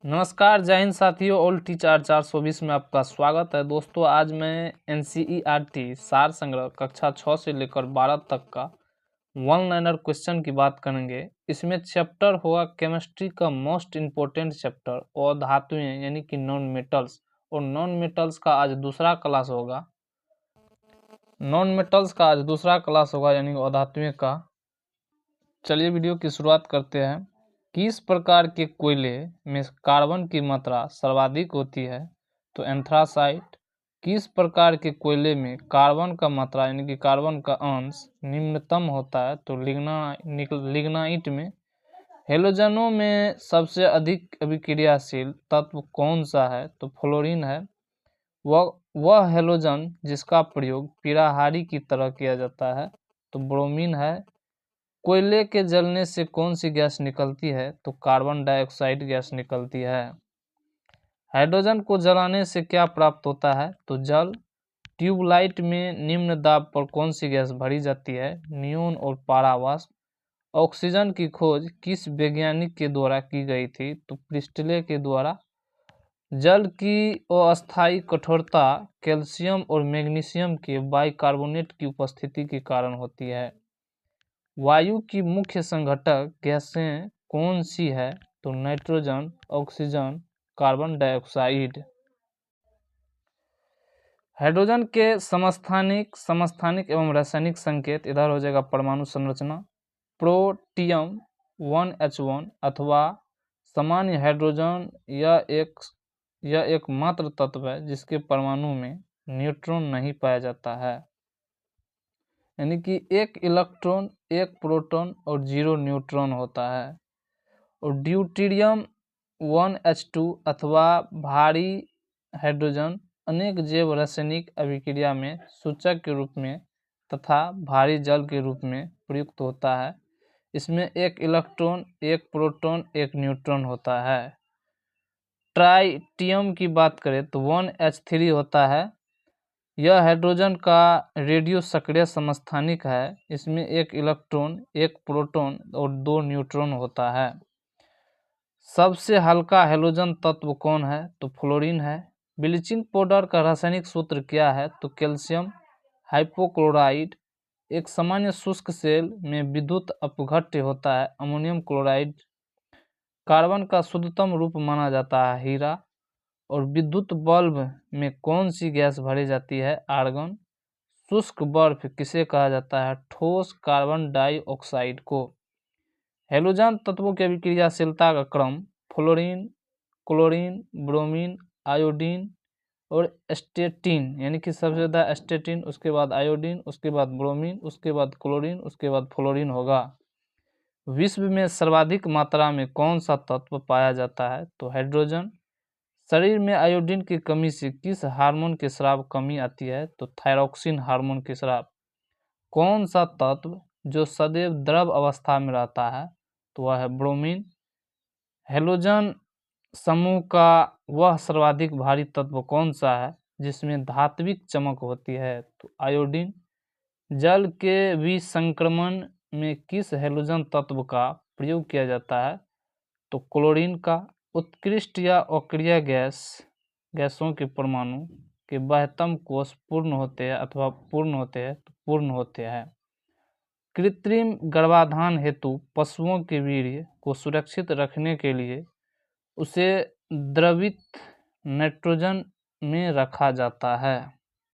नमस्कार, जय हिंद साथियों। ओल्ड टीचर 420 में आपका स्वागत है। दोस्तों, आज मैं एनसीईआरटी सार संग्रह कक्षा 6 से लेकर 12 तक का वन लाइनर क्वेश्चन की बात करेंगे। इसमें चैप्टर होगा केमिस्ट्री का मोस्ट इम्पोर्टेंट चैप्टर और धातुएं यानी कि नॉन मेटल्स। और नॉन मेटल्स का आज दूसरा क्लास होगा यानी अधातुएं का। चलिए वीडियो की शुरुआत करते हैं। किस प्रकार के कोयले में कार्बन की मात्रा सर्वाधिक होती है? तो एंथ्रासाइट। किस प्रकार के कोयले में कार्बन का मात्रा यानी कि कार्बन का अंश निम्नतम होता है? तो लिग्नाइट में। हेलोजनों में सबसे अधिक अभिक्रियाशील तत्व कौन सा है? तो फ्लोरीन है। वह हेलोजन जिसका प्रयोग पीड़ाहारी की तरह किया जाता है तो ब्रोमीन है। कोयले के जलने से कौन सी गैस निकलती है? तो कार्बन डाइऑक्साइड गैस निकलती है। हाइड्रोजन को जलाने से क्या प्राप्त होता है? तो जल। ट्यूबलाइट में निम्न दाब पर कौन सी गैस भरी जाती है? नियोन और पारावाष्प। ऑक्सीजन की खोज किस वैज्ञानिक के द्वारा की गई थी? तो प्रिस्टले के द्वारा। जल की अस्थायी कठोरता कैल्शियम और मैग्नीशियम के बाइकार्बोनेट की उपस्थिति के कारण होती है। वायु की मुख्य संघटक गैसें कौन सी है? तो nitrogen, oxygen, carbon dioxide. Hydrogen के समस्थानिक एवं रासायनिक संकेत इधर हो जाएगा परमाणु संरचना। प्रोटियम 1H1 अथवा सामान्य हाइड्रोजन यह एक मात्र तत्व है जिसके परमाणु में न्यूट्रॉन नहीं पाया जाता है, यानी कि एक इलेक्ट्रॉन, एक प्रोटॉन और 0 न्यूट्रॉन होता है। और ड्यूटेरियम 1H2 अथवा भारी हाइड्रोजन अनेक जैव रासायनिक अभिक्रिया में सूचक के रूप में तथा भारी जल के रूप में प्रयुक्त होता है। इसमें एक इलेक्ट्रॉन, एक प्रोटॉन, एक न्यूट्रॉन होता है। ट्राइटियम की बात करें तो 1H3 होता है। यह हाइड्रोजन का रेडियो सक्रिय समस्थानिक है। इसमें एक इलेक्ट्रॉन, एक प्रोटॉन और 2 न्यूट्रॉन होता है। सबसे हल्का हैलोजन तत्व कौन है? तो फ्लोरीन है। ब्लीचिंग पाउडर का रासायनिक सूत्र क्या है? तो कैल्शियम हाइपोक्लोराइड। एक सामान्य शुष्क सेल में विद्युत अपघट्य होता है अमोनियम क्लोराइड। कार्बन का शुद्धतम रूप माना जाता है हीरा। और विद्युत बल्ब में कौन सी गैस भरी जाती है? आर्गन। शुष्क बर्फ किसे कहा जाता है? ठोस कार्बन डाइऑक्साइड को। हैलोजन तत्वों की अभिक्रियाशीलता का क्रम फ्लोरीन, क्लोरीन, ब्रोमीन, आयोडीन और एस्टेटिन, यानी कि सबसे ज़्यादा एस्टेटिन, उसके बाद आयोडीन, उसके बाद ब्रोमीन, उसके बाद क्लोरीन, उसके बाद फ्लोरीन होगा। विश्व में सर्वाधिक मात्रा में कौन सा तत्व पाया जाता है? तो हाइड्रोजन। शरीर में आयोडीन की कमी से किस हार्मोन के स्राव कमी आती है? तो थायरॉक्सिन हार्मोन के स्राव। कौन सा तत्व जो सदैव द्रव अवस्था में रहता है? तो वह है ब्रोमीन। हैलोजन समूह का वह सर्वाधिक भारी तत्व कौन सा है जिसमें धात्विक चमक होती है? तो आयोडीन। जल के विसंक्रमण में किस हैलोजन तत्व का प्रयोग किया जाता है? तो क्लोरीन का। उत्कृष्ट या अक्रिय गैसों के परमाणु के बाह्यतम कोश पूर्ण होते हैं अथवा पूर्ण होते हैं। कृत्रिम गर्भाधान हेतु पशुओं के वीर्य को सुरक्षित रखने के लिए उसे द्रवित नाइट्रोजन में रखा जाता है।